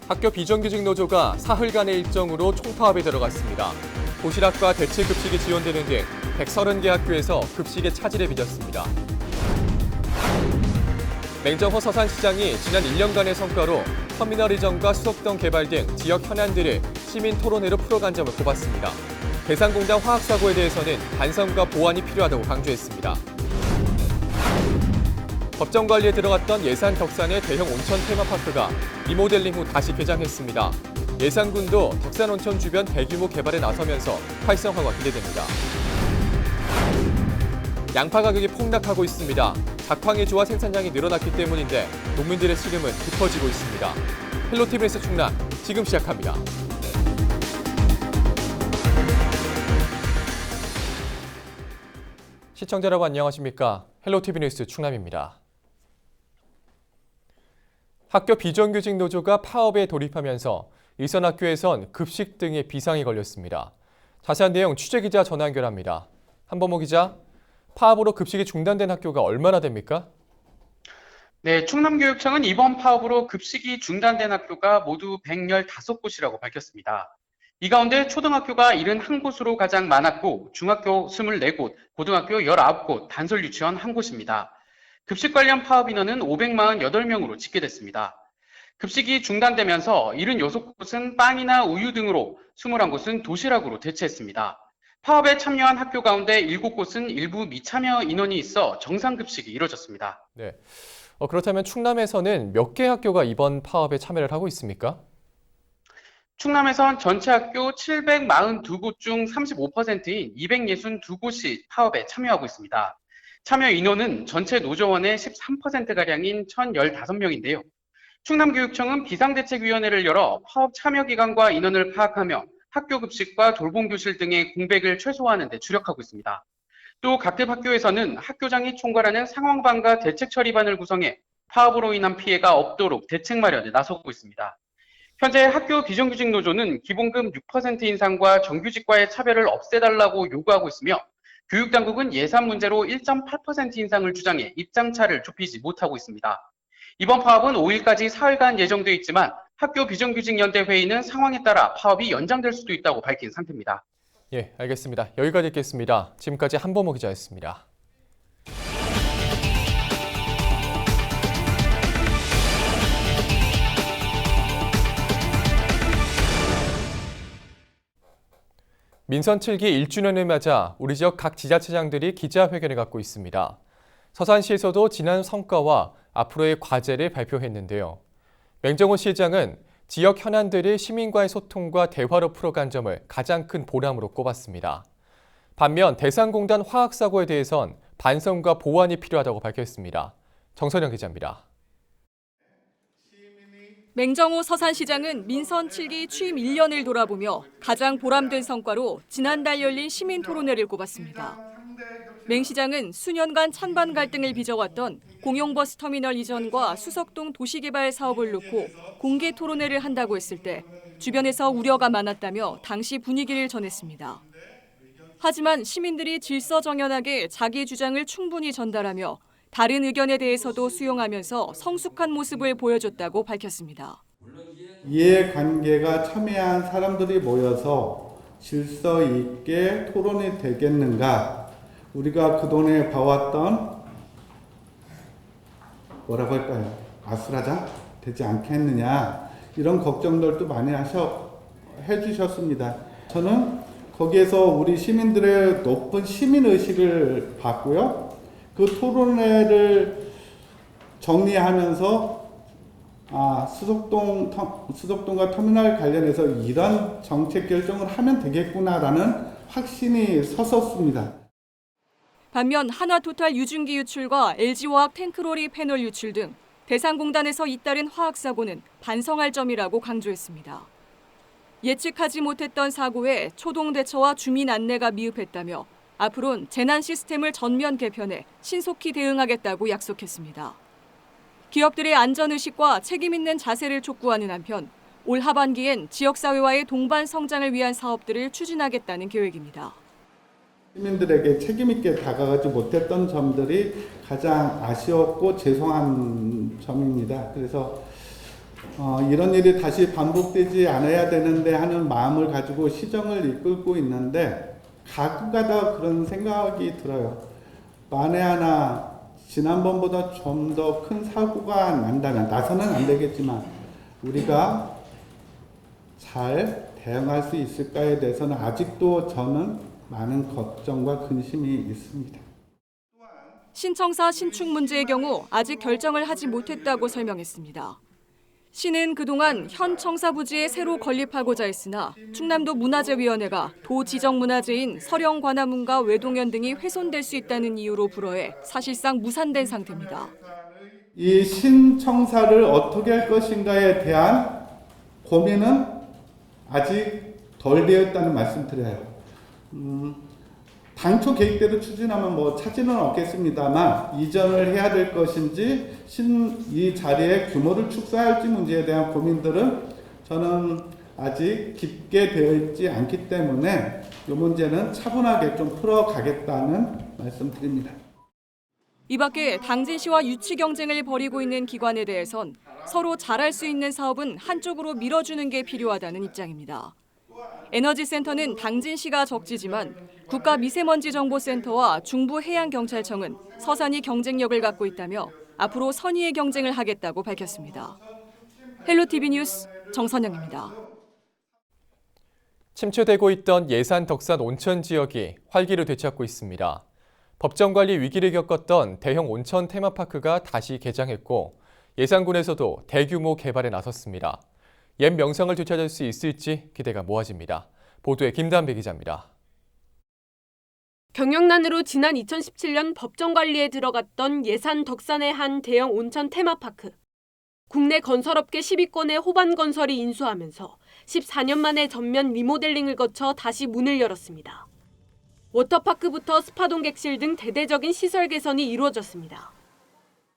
학교 비정규직 노조가 사흘간의 일정으로 총파업에 들어갔습니다. 도시락과 대체급식이 지원되는 등 130개 학교에서 급식의 차질에 빚었습니다. 맹정호 서산시장이 지난 1년간의 성과로 터미널 이전과 수석동 개발 등 지역 현안들을 시민 토론회로 풀어간 점을 꼽았습니다. 대산공단 화학사고에 대해서는 반성과 보완이 필요하다고 강조했습니다. 법정 관리에 들어갔던 예산 덕산의 대형 온천 테마파크가 리모델링 후 다시 개장했습니다. 예산군도 덕산 온천 주변 대규모 개발에 나서면서 활성화가 기대됩니다. 양파 가격이 폭락하고 있습니다. 작황이 좋아 생산량이 늘어났기 때문인데 농민들의 시름은 깊어지고 있습니다. 헬로티비 뉴스 충남 지금 시작합니다. 시청자 여러분 안녕하십니까? 헬로티비 뉴스 충남입니다. 학교 비정규직 노조가 파업에 돌입하면서 일선 학교에선 급식 등의 비상이 걸렸습니다. 자세한 내용 취재기자 전화 연결합니다. 한범호 기자, 파업으로 급식이 중단된 학교가 얼마나 됩니까? 네, 충남교육청은 이번 파업으로 급식이 중단된 학교가 모두 115곳이라고 밝혔습니다. 이 가운데 초등학교가 71곳으로 가장 많았고 중학교 24곳, 고등학교 19곳, 단설 유치원 1곳입니다. 급식 관련 파업 인원은 548명으로 집계됐습니다. 급식이 중단되면서 76곳은 빵이나 우유 등으로 21곳은 도시락으로 대체했습니다. 파업에 참여한 학교 가운데 7곳은 일부 미참여 인원이 있어 정상급식이 이뤄졌습니다. 네. 그렇다면 충남에서는 몇 개 학교가 이번 파업에 참여를 하고 있습니까? 충남에선 전체 학교 742곳 중 35%인 262곳이 파업에 참여하고 있습니다. 참여 인원은 전체 노조원의 13%가량인 1,015명인데요. 충남교육청은 비상대책위원회를 열어 파업 참여 기간과 인원을 파악하며 학교 급식과 돌봄교실 등의 공백을 최소화하는 데 주력하고 있습니다. 또 각급 학교에서는 학교장이 총괄하는 상황반과 대책처리반을 구성해 파업으로 인한 피해가 없도록 대책 마련에 나서고 있습니다. 현재 학교 비정규직 노조는 기본급 6% 인상과 정규직과의 차별을 없애달라고 요구하고 있으며 교육당국은 예산 문제로 1.8% 인상을 주장해 입장차를 좁히지 못하고 있습니다. 이번 파업은 5일까지 사흘간 예정돼 있지만 학교 비정규직 연대 회의는 상황에 따라 파업이 연장될 수도 있다고 밝힌 상태입니다. 예, 알겠습니다. 여기까지 듣겠습니다. 지금까지 한범호 기자였습니다. 민선 7기 1주년을 맞아 우리 지역 각 지자체장들이 기자회견을 갖고 있습니다. 서산시에서도 지난 성과와 앞으로의 과제를 발표했는데요. 맹정호 시장은 지역 현안들을 시민과의 소통과 대화로 풀어간 점을 가장 큰 보람으로 꼽았습니다. 반면 대산공단 화학사고에 대해선 반성과 보완이 필요하다고 밝혔습니다. 정선영 기자입니다. 맹정호 서산시장은 민선 7기 취임 1년을 돌아보며 가장 보람된 성과로 지난달 열린 시민 토론회를 꼽았습니다. 맹 시장은 수년간 찬반 갈등을 빚어왔던 공용버스 터미널 이전과 수석동 도시개발 사업을 놓고 공개 토론회를 한다고 했을 때 주변에서 우려가 많았다며 당시 분위기를 전했습니다. 하지만 시민들이 질서정연하게 자기 주장을 충분히 전달하며 다른 의견에 대해서도 수용하면서 성숙한 모습을 보여줬다고 밝혔습니다. 이해관계가 첨예한 사람들이 모여서 질서 있게 토론이 되겠는가? 우리가 그동안에 봐왔던 뭐라고 할까요? 아수라장 되지 않겠느냐 이런 걱정들도 많이 해주셨습니다. 저는 거기에서 우리 시민들의 높은 시민의식을 봤고요. 그 토론회를 정리하면서 수석동과 터미널 관련해서 이런 정책 결정을 하면 되겠구나라는 확신이 섰었습니다. 반면 한화토탈 유증기 유출과 LG화학 탱크로리 패널 유출 등 대산공단에서 잇따른 화학사고는 반성할 점이라고 강조했습니다. 예측하지 못했던 사고에 초동 대처와 주민 안내가 미흡했다며 앞으론 재난 시스템을 전면 개편해 신속히 대응하겠다고 약속했습니다. 기업들의 안전의식과 책임 있는 자세를 촉구하는 한편 올 하반기엔 지역사회와의 동반 성장을 위한 사업들을 추진하겠다는 계획입니다. 시민들에게 책임 있게 다가가지 못했던 점들이 가장 아쉬웠고 죄송한 점입니다. 그래서 이런 일이 다시 반복되지 않아야 되는데 하는 마음을 가지고 시정을 이끌고 있는데 가끔가다 그런 생각이 들어요. 만에 하나 지난번보다 좀 더 큰 사고가 난다면, 나서는 안 되겠지만 우리가 잘 대응할 수 있을까에 대해서는 아직도 저는 많은 걱정과 근심이 있습니다. 신청사 신축 문제의 경우 아직 결정을 하지 못했다고 설명했습니다. 시는 그동안 현 청사 부지에 새로 건립하고자 했으나 충남도 문화재위원회가 도 지정 문화재인 서령 관아문과 외동현 등이 훼손될 수 있다는 이유로 불허해 사실상 무산된 상태입니다. 이 신청사를 어떻게 할 것인가에 대한 고민은 아직 덜 되어 있다는 말씀 드려요. 당초 계획대로 추진하면 차질은 없겠습니다만 이전을 해야 될 것인지 이 자리의 규모를 축소할지 문제에 대한 고민들은 저는 아직 깊게 되어 있지 않기 때문에 이 문제는 차분하게 좀 풀어가겠다는 말씀 드립니다. 이 밖에 당진시와 유치 경쟁을 벌이고 있는 기관에 대해선 서로 잘할 수 있는 사업은 한쪽으로 밀어주는 게 필요하다는 입장입니다. 에너지센터는 당진시가 적지지만 국가미세먼지정보센터와 중부해양경찰청은 서산이 경쟁력을 갖고 있다며 앞으로 선의의 경쟁을 하겠다고 밝혔습니다. 헬로티비 뉴스 정선영입니다. 침체되고 있던 예산 덕산 온천 지역이 활기를 되찾고 있습니다. 법정관리 위기를 겪었던 대형 온천 테마파크가 다시 개장했고 예산군에서도 대규모 개발에 나섰습니다. 옛 명성을 되찾을 수 있을지 기대가 모아집니다. 보도에 김단배 기자입니다. 경영난으로 지난 2017년 법정관리에 들어갔던 예산 덕산의 한 대형 온천 테마파크. 국내 건설업계 10위권의 호반건설이 인수하면서 14년 만에 전면 리모델링을 거쳐 다시 문을 열었습니다. 워터파크부터 스파동 객실 등 대대적인 시설 개선이 이루어졌습니다.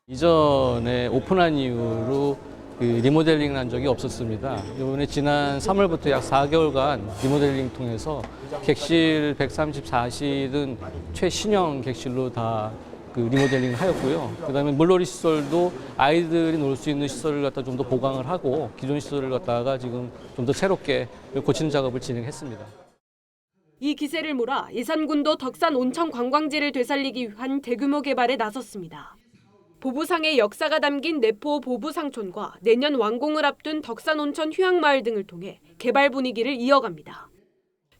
이전에 오픈한 이후로 리모델링을 한 적이 없었습니다. 이번에 지난 3월부터 약 4개월간 리모델링 통해서 객실 134실은 최신형 객실로 다 리모델링을 하였고요. 그다음에 물놀이 시설도 아이들이 놀 수 있는 시설을 갖다 좀 더 보강을 하고 기존 시설을 갖다가 지금 좀 더 새롭게 고치는 작업을 진행했습니다. 이 기세를 몰아 예산군도 덕산 온천 관광지를 되살리기 위한 대규모 개발에 나섰습니다. 보부상의 역사가 담긴 내포 보부상촌과 내년 완공을 앞둔 덕산 온천 휴양마을 등을 통해 개발 분위기를 이어갑니다.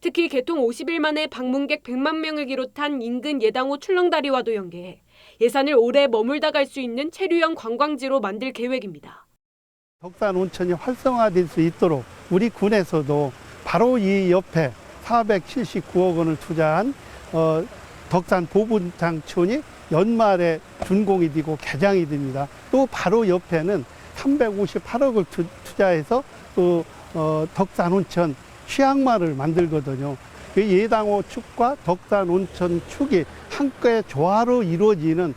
특히 개통 50일 만에 방문객 100만 명을 기록한 인근 예당호 출렁다리와도 연계해 예산을 오래 머물다 갈 수 있는 체류형 관광지로 만들 계획입니다. 덕산 온천이 활성화될 수 있도록 우리 군에서도 바로 이 옆에 479억 원을 투자한 덕산 보분장촌이 연말에 준공이 되고 개장이 됩니다. 또 바로 옆에는 358억을 투자해서 또 덕산 온천 휴양마을을 만들거든요. 그 예당호 축과 덕산 온천 축이 함께 조화로 이루어지는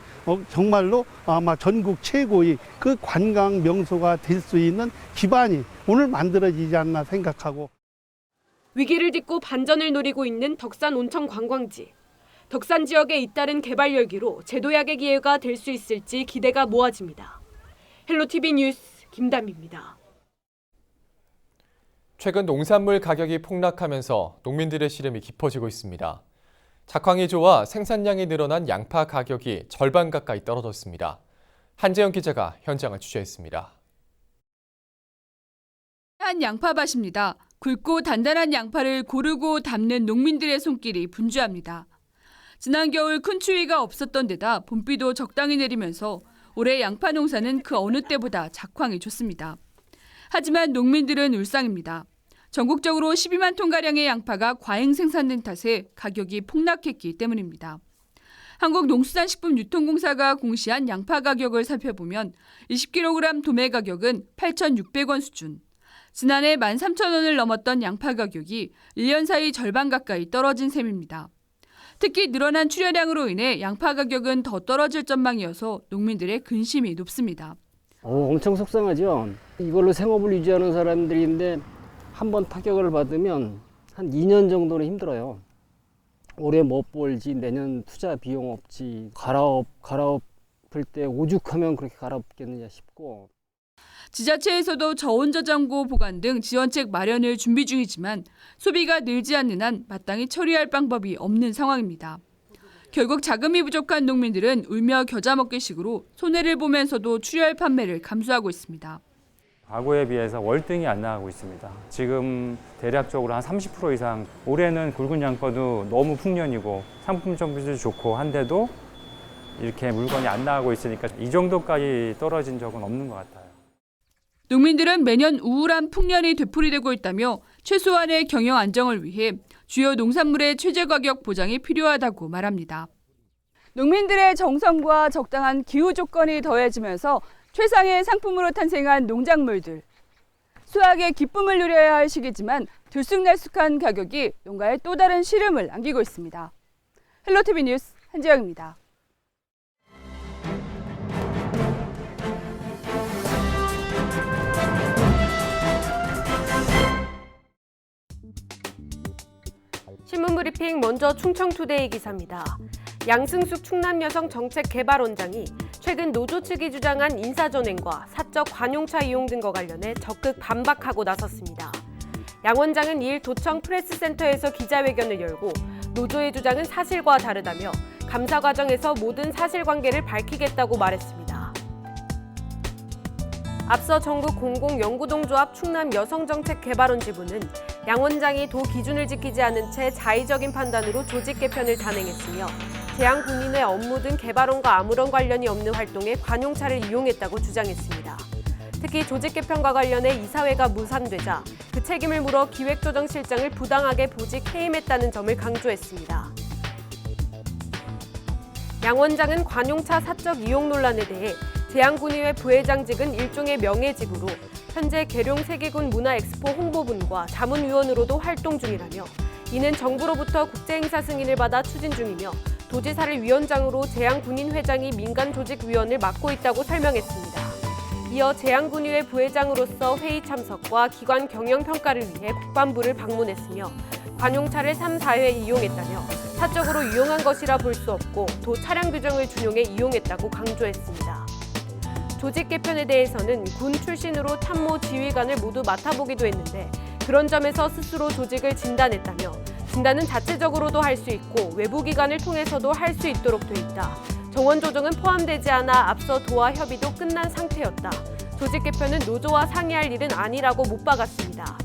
정말로 아마 전국 최고의 그 관광 명소가 될 수 있는 기반이 오늘 만들어지지 않나 생각하고. 위기를 딛고 반전을 노리고 있는 덕산 온천 관광지. 덕산 지역에 잇따른 개발 열기로 제도약의 기회가 될 수 있을지 기대가 모아집니다. 헬로티비 뉴스 김담입니다. 최근 농산물 가격이 폭락하면서 농민들의 시름이 깊어지고 있습니다. 작황이 좋아 생산량이 늘어난 양파 가격이 절반 가까이 떨어졌습니다. 한재영 기자가 현장을 취재했습니다. 한 양파밭입니다. 굵고 단단한 양파를 고르고 담는 농민들의 손길이 분주합니다. 지난 겨울 큰 추위가 없었던 데다 봄비도 적당히 내리면서 올해 양파 농사는 그 어느 때보다 작황이 좋습니다. 하지만 농민들은 울상입니다. 전국적으로 12만 톤가량의 양파가 과잉 생산된 탓에 가격이 폭락했기 때문입니다. 한국농수산식품유통공사가 공시한 양파 가격을 살펴보면 20kg 도매 가격은 8,600원 수준. 지난해 13,000원을 넘었던 양파 가격이 1년 사이 절반 가까이 떨어진 셈입니다. 특히 늘어난 출하량으로 인해 양파 가격은 더 떨어질 전망이어서 농민들의 근심이 높습니다. 엄청 속상하죠. 이걸로 생업을 유지하는 사람들인데 한번 타격을 받으면 한 2년 정도는 힘들어요. 올해 못 벌지, 내년 투자 비용 없지, 갈아엎을 때 오죽하면 그렇게 갈아엎겠느냐 싶고. 지자체에서도 저온저장고 보관 등 지원책 마련을 준비 중이지만 소비가 늘지 않는 한 마땅히 처리할 방법이 없는 상황입니다. 결국 자금이 부족한 농민들은 울며 겨자 먹기식으로 손해를 보면서도 출혈 판매를 감수하고 있습니다. 과거에 비해서 월등히 안 나가고 있습니다. 지금 대략적으로 한 30% 이상, 올해는 굵은 양파도 너무 풍년이고 상품 점유율도 좋고 한데도 이렇게 물건이 안 나가고 있으니까 이 정도까지 떨어진 적은 없는 것 같아요. 농민들은 매년 우울한 풍년이 되풀이되고 있다며 최소한의 경영 안정을 위해 주요 농산물의 최저 가격 보장이 필요하다고 말합니다. 농민들의 정성과 적당한 기후 조건이 더해지면서 최상의 상품으로 탄생한 농작물들. 수확의 기쁨을 누려야 할 시기지만 들쑥날쑥한 가격이 농가에 또 다른 시름을 안기고 있습니다. 헬로티비 뉴스 한지영입니다. 신문브리핑 먼저 충청투데이 기사입니다. 양승숙 충남여성정책개발원장이 최근 노조 측이 주장한 인사전횡과 사적 관용차 이용 등과 관련해 적극 반박하고 나섰습니다. 양 원장은 2일 도청 프레스센터에서 기자회견을 열고 노조의 주장은 사실과 다르다며 감사 과정에서 모든 사실관계를 밝히겠다고 말했습니다. 앞서 전국 공공연구동조합 충남여성정책개발원 지부는 양 원장이 도 기준을 지키지 않은 채 자의적인 판단으로 조직 개편을 단행했으며 재양 군인의 업무 등 개발원과 아무런 관련이 없는 활동에 관용차를 이용했다고 주장했습니다. 특히 조직 개편과 관련해 이사회가 무산되자 그 책임을 물어 기획조정실장을 부당하게 보직 해임했다는 점을 강조했습니다. 양 원장은 관용차 사적 이용 논란에 대해 재양군의회 부회장직은 일종의 명예직으로 현재 계룡 세계군 문화엑스포 홍보분과 자문위원으로도 활동 중이라며 이는 정부로부터 국제행사 승인을 받아 추진 중이며 도지사를 위원장으로 재양군인회장이 민간조직위원을 맡고 있다고 설명했습니다. 이어 재양군의회 부회장으로서 회의 참석과 기관 경영평가를 위해 국방부를 방문했으며 관용차를 3, 4회 이용했다며 사적으로 이용한 것이라 볼 수 없고 도 차량 규정을 준용해 이용했다고 강조했습니다. 조직 개편에 대해서는 군 출신으로 참모 지휘관을 모두 맡아보기도 했는데 그런 점에서 스스로 조직을 진단했다며 진단은 자체적으로도 할 수 있고 외부 기관을 통해서도 할 수 있도록 돼 있다. 정원 조정은 포함되지 않아 앞서 도와 협의도 끝난 상태였다. 조직 개편은 노조와 상의할 일은 아니라고 못 박았습니다.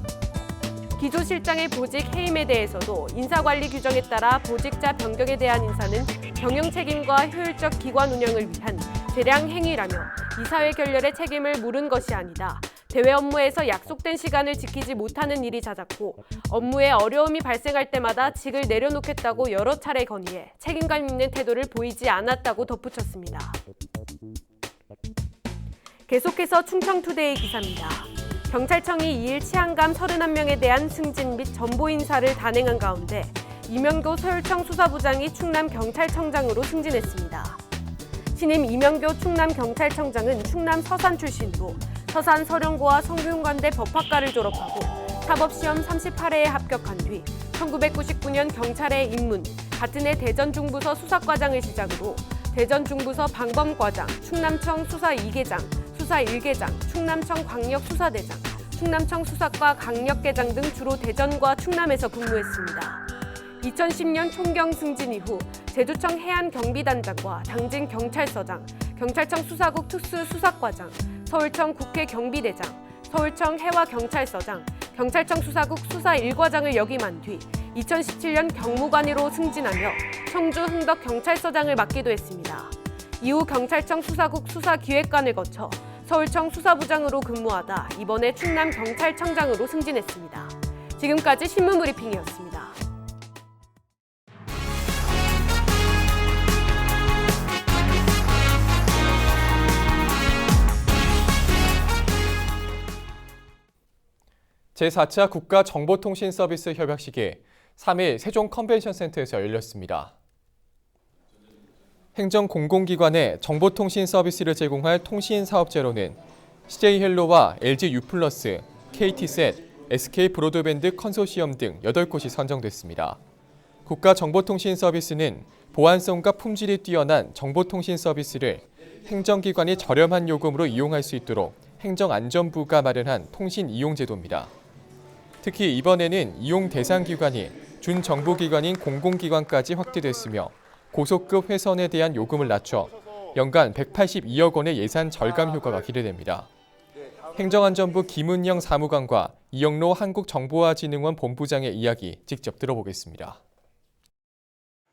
기조실장의 보직 해임에 대해서도 인사관리 규정에 따라 보직자 변경에 대한 인사는 경영 책임과 효율적 기관 운영을 위한 재량 행위라며 이사회 결렬의 책임을 물은 것이 아니다. 대외 업무에서 약속된 시간을 지키지 못하는 일이 잦았고 업무에 어려움이 발생할 때마다 직을 내려놓겠다고 여러 차례 건의해 책임감 있는 태도를 보이지 않았다고 덧붙였습니다. 계속해서 충청투데이 기사입니다. 경찰청이 2일 치안감 31명에 대한 승진 및 전보 인사를 단행한 가운데 이명교 서울청 수사부장이 충남경찰청장으로 승진했습니다. 신임 이명교 충남경찰청장은 충남 서산 출신으로 서산 서령고와 성균관대 법학과를 졸업하고 사법시험 38회에 합격한 뒤 1999년 경찰에 입문, 같은 해 대전중부서 수사과장을 시작으로 대전중부서 방범과장, 충남청 수사 2계장, 수사 1계장, 충남청 광역수사대장, 충남청 수사과 강력계장 등 주로 대전과 충남에서 근무했습니다. 2010년 총경 승진 이후 제주청 해안경비단장과 당진 경찰서장, 경찰청 수사국 특수수사과장, 서울청 국회경비대장, 서울청 해와경찰서장, 경찰청 수사국 수사 1과장을 역임한 뒤 2017년 경무관으로 승진하며 청주 흥덕경찰서장을 맡기도 했습니다. 이후 경찰청 수사국 수사기획관을 거쳐 서울청 수사부장으로 근무하다 이번에 충남경찰청장으로 승진했습니다. 지금까지 신문브리핑이었습니다. 제4차 국가정보통신서비스 협약식이 3일 세종 컨벤션센터에서 열렸습니다. 행정공공기관에 정보통신 서비스를 제공할 통신사업체로는 CJ헬로와 LGU+, KT셋, SK브로드밴드 컨소시엄 등 8곳이 선정됐습니다. 국가정보통신 서비스는 보안성과 품질이 뛰어난 정보통신 서비스를 행정기관이 저렴한 요금으로 이용할 수 있도록 행정안전부가 마련한 통신 이용 제도입니다. 특히 이번에는 이용 대상 기관이 준정부기관인 공공기관까지 확대됐으며 고속급 회선에 대한 요금을 낮춰 연간 182억 원의 예산 절감 효과가 기대됩니다. 행정안전부 김은영 사무관과 이영로 한국정보화진흥원 본부장의 이야기 직접 들어보겠습니다.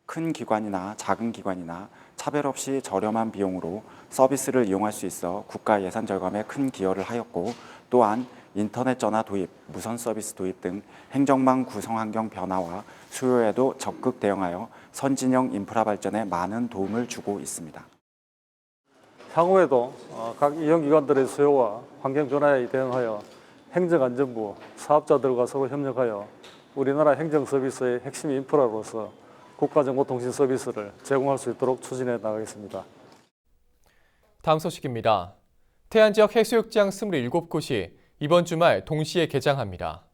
큰 기관이나 작은 기관이나 차별 없이 저렴한 비용으로 서비스를 이용할 수 있어 국가 예산 절감에 큰 기여를 하였고, 또한 인터넷 전화 도입, 무선 서비스 도입 등 행정망 구성 환경 변화와 수요에도 적극 대응하여 선진형 인프라 발전에 많은 도움을 주고 있습니다. 향후에도 각 이용기관들의 수요와 환경 변화에 대응하여 행정안전부, 사업자들과 서로 협력하여 우리나라 행정 서비스의 핵심 인프라로서 국가정보통신 서비스를 제공할 수 있도록 추진해 나가겠습니다. 다음 소식입니다. 태안 지역 해수욕장 27곳이 이번 주말 동시에 개장합니다.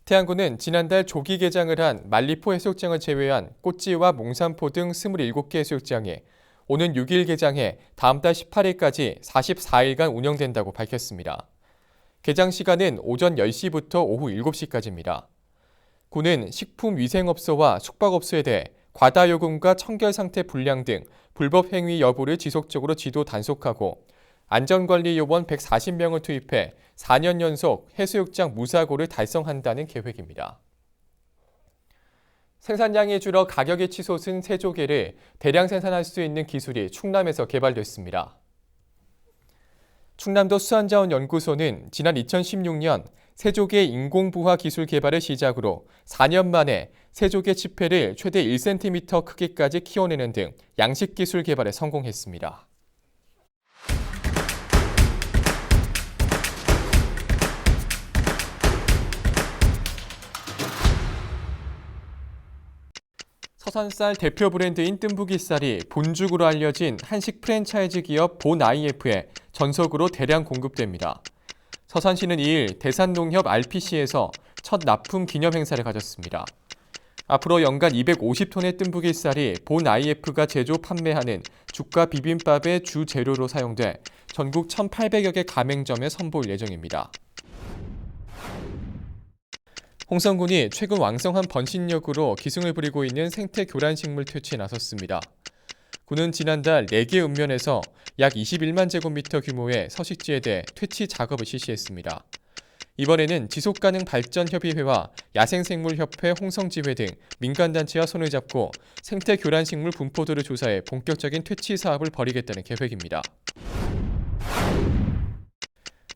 태안군은 지난달 조기 개장을 한 만리포 해수욕장을 제외한 꽃지와 몽산포 등 27개 해수욕장이 오는 6일 개장해 다음 달 18일까지 44일간 운영된다고 밝혔습니다. 개장 시간은 오전 10시부터 오후 7시까지입니다. 군은 식품위생업소와 숙박업소에 대해 과다 요금과 청결 상태 불량 등 불법 행위 여부를 지속적으로 지도 단속하고 안전관리 요원 140명을 투입해 4년 연속 해수욕장 무사고를 달성한다는 계획입니다. 생산량이 줄어 가격이 치솟은 새조개를 대량 생산할 수 있는 기술이 충남에서 개발됐습니다. 충남도 수산자원연구소는 지난 2016년 새조개 인공부화 기술 개발을 시작으로 4년 만에 새조개 치패를 최대 1cm 크기까지 키워내는 등 양식 기술 개발에 성공했습니다. 서산쌀 대표 브랜드인 뜸부기쌀이 본죽으로 알려진 한식 프랜차이즈 기업 본IF에 전속으로 대량 공급됩니다. 서산시는 2일 대산농협 RPC에서 첫 납품 기념 행사를 가졌습니다. 앞으로 연간 250톤의 뜸부기쌀이 본IF가 제조 판매하는 죽과 비빔밥의 주 재료로 사용돼 전국 1,800여 개 가맹점에 선보일 예정입니다. 홍성군이 최근 왕성한 번식력으로 기승을 부리고 있는 생태 교란식물 퇴치에 나섰습니다. 군은 지난달 4개 읍면에서 약 21만 제곱미터 규모의 서식지에 대해 퇴치 작업을 실시했습니다. 이번에는 지속가능발전협의회와 야생생물협회 홍성지회 등 민간단체와 손을 잡고 생태 교란식물 분포도를 조사해 본격적인 퇴치 사업을 벌이겠다는 계획입니다.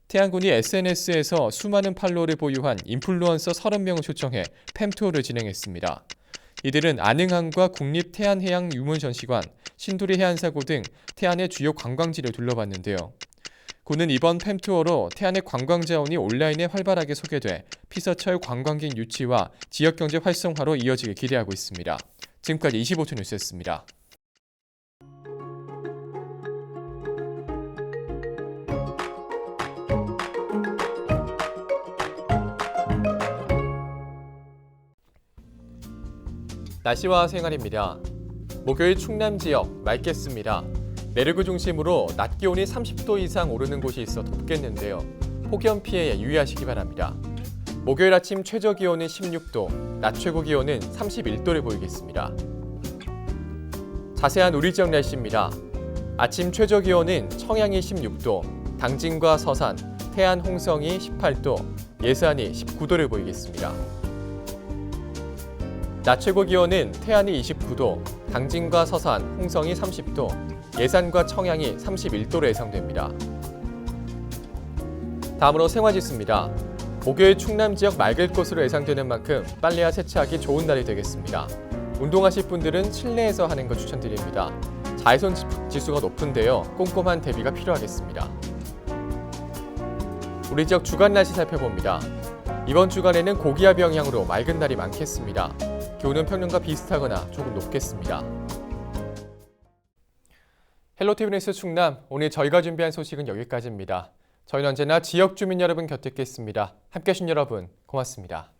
태안군이 SNS에서 수많은 팔로워를 보유한 인플루언서 30명을 초청해 팸투어를 진행했습니다. 이들은 안흥항과 국립태안해양유문전시관, 신두리 해안사고 등 태안의 주요 관광지를 둘러봤는데요. 군은 이번 팸투어로 태안의 관광자원이 온라인에 활발하게 소개돼 피서철 관광객 유치와 지역경제 활성화로 이어지길 기대하고 있습니다. 지금까지 25초 뉴스였습니다. 날씨와 생활입니다. 목요일 충남 지역 맑겠습니다. 내륙을 중심으로 낮 기온이 30도 이상 오르는 곳이 있어 덥겠는데요. 폭염 피해에 유의하시기 바랍니다. 목요일 아침 최저 기온은 16도, 낮 최고 기온은 31도를 보이겠습니다. 자세한 우리 지역 날씨입니다. 아침 최저 기온은 청양이 16도, 당진과 서산, 태안 홍성이 18도, 예산이 19도를 보이겠습니다. 낮 최고 기온은 태안이 29도, 당진과 서산, 홍성이 30도, 예산과 청양이 31도로 예상됩니다. 다음으로 생활지수입니다. 목요일 충남 지역 맑을 것으로 예상되는 만큼 빨래와 세차하기 좋은 날이 되겠습니다. 운동하실 분들은 실내에서 하는 거 추천드립니다. 자외선 지수가 높은데요. 꼼꼼한 대비가 필요하겠습니다. 우리 지역 주간 날씨 살펴봅니다. 이번 주간에는 고기압 영향으로 맑은 날이 많겠습니다. 기온은 평년과 비슷하거나 조금 높겠습니다. 헬로티비 뉴스 충남, 오늘 저희가 준비한 소식은 여기까지입니다. 저희는 언제나 지역 주민 여러분 곁에 있겠습니다. 함께해 주신 여러분 고맙습니다.